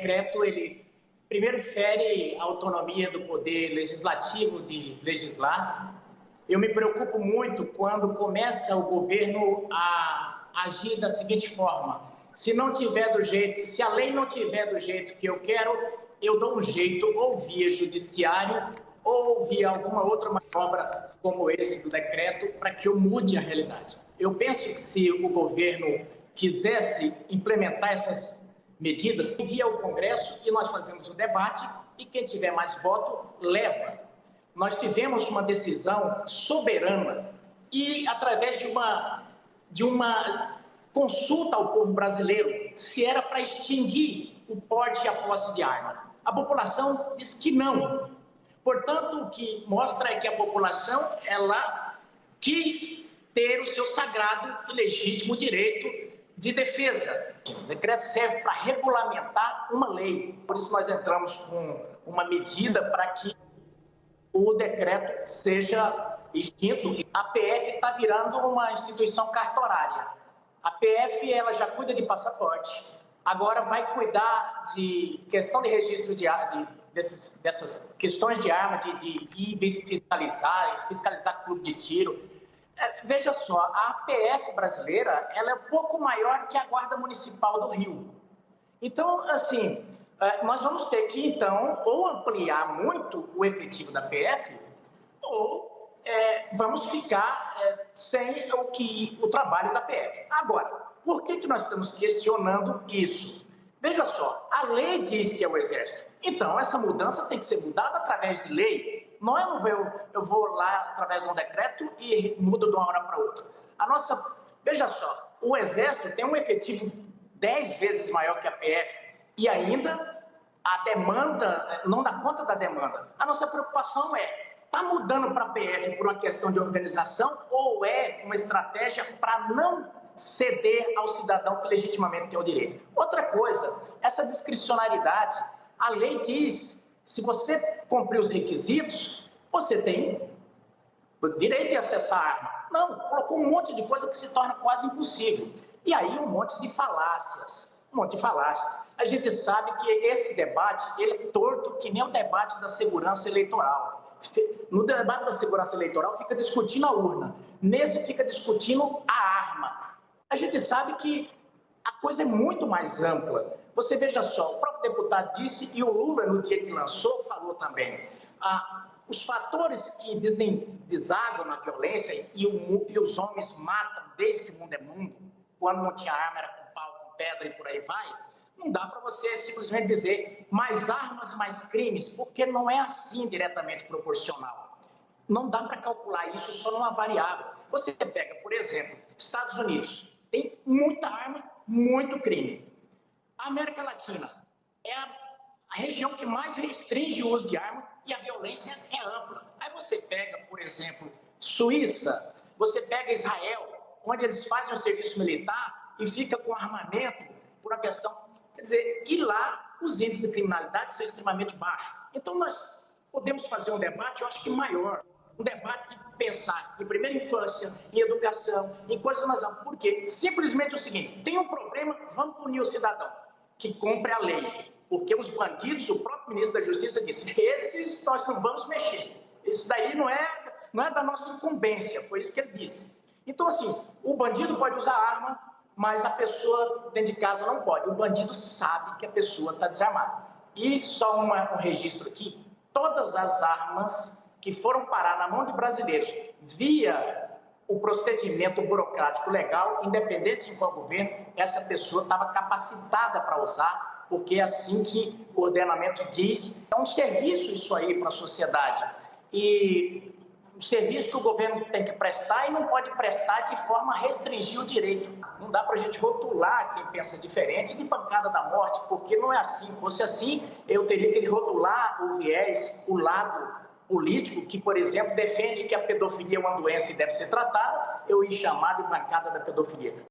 decreto, ele primeiro fere a autonomia do poder legislativo de legislar. Eu me preocupo muito quando começa o governo a agir da seguinte forma: se não tiver do jeito, se a lei não tiver do jeito que eu quero, eu dou um jeito, ou via judiciário, ou via alguma outra manobra como esse do decreto, para que eu mude a realidade. Eu penso que se o governo quisesse implementar essas medidas, envia ao Congresso e nós fazemos o debate e quem tiver mais voto, leva. Nós tivemos uma decisão soberana e através de uma consulta ao povo brasileiro, se era para extinguir o porte e a posse de arma. A população diz que não. Portanto, o que mostra é que a população, ela quis ter o seu sagrado e legítimo direito de defesa. O decreto serve para regulamentar uma lei. Por isso nós entramos com uma medida para que o decreto seja extinto. A PF está virando uma instituição cartorária. A PF ela já cuida de passaporte, agora vai cuidar de questão de registro dessas questões de arma, de ir fiscalizar clube de tiro. Veja só, a PF brasileira ela é um pouco maior que a Guarda Municipal do Rio. Então, assim, nós vamos ter que, então, ou ampliar muito o efetivo da PF, ou vamos ficar sem o trabalho da PF. Agora, por que nós estamos questionando isso? Veja só, a lei diz que é o Exército. Então, essa mudança tem que ser mudada através de lei. Não eu vou lá através de um decreto e mudo de uma hora para outra. Veja só, o Exército tem um efetivo 10 vezes maior que a PF e ainda a demanda não dá conta da demanda. A nossa preocupação está mudando para a PF por uma questão de organização ou é uma estratégia para não ceder ao cidadão que legitimamente tem o direito? Outra coisa, essa discricionariedade, a lei diz, se você cumprir os requisitos, você tem o direito de acessar a arma. Não, colocou um monte de coisa que se torna quase impossível. E aí um monte de falácias. A gente sabe que esse debate ele é torto que nem o debate da segurança eleitoral. No debate da segurança eleitoral fica discutindo a urna, nesse fica discutindo a arma. A gente sabe que a coisa é muito mais ampla. Você veja só, o próprio deputado disse, e o Lula, no dia que lançou, falou também, os fatores que desaguam na violência e os homens matam desde que o mundo é mundo, quando não tinha arma era com pau, com pedra e por aí vai, não dá para você simplesmente dizer mais armas, mais crimes, porque não é assim diretamente proporcional. Não dá para calcular isso só numa variável. Você pega, por exemplo, Estados Unidos, tem muita arma, muito crime. A América Latina é a região que mais restringe o uso de arma e a violência é ampla. Aí você pega, por exemplo, Suíça, você pega Israel, onde eles fazem o serviço militar e fica com armamento por uma questão. Quer dizer, e lá os índices de criminalidade são extremamente baixos. Então nós podemos fazer um debate, eu acho que maior. Um debate de pensar em primeira infância, em educação, em coisas mais amplas. Por quê? Simplesmente o seguinte, tem um problema, vamos punir o cidadão que cumpre a lei. Porque os bandidos, o próprio ministro da Justiça disse, esses nós não vamos mexer. Isso daí não é da nossa incumbência, foi isso que ele disse. Então, assim, o bandido pode usar arma, mas a pessoa dentro de casa não pode. O bandido sabe que a pessoa está desarmada. E só um registro aqui, todas as armas que foram parar na mão de brasileiros via o procedimento burocrático legal, independente de qual governo, essa pessoa estava capacitada para usar, porque é assim que o ordenamento diz. É um serviço isso aí para a sociedade. E o serviço que o governo tem que prestar e não pode prestar de forma a restringir o direito. Não dá para a gente rotular quem pensa diferente de bancada da morte, porque não é assim. Se fosse assim, eu teria que rotular o viés, o lado político que, por exemplo, defende que a pedofilia é uma doença e deve ser tratada, eu ia chamar de bancada da pedofilia.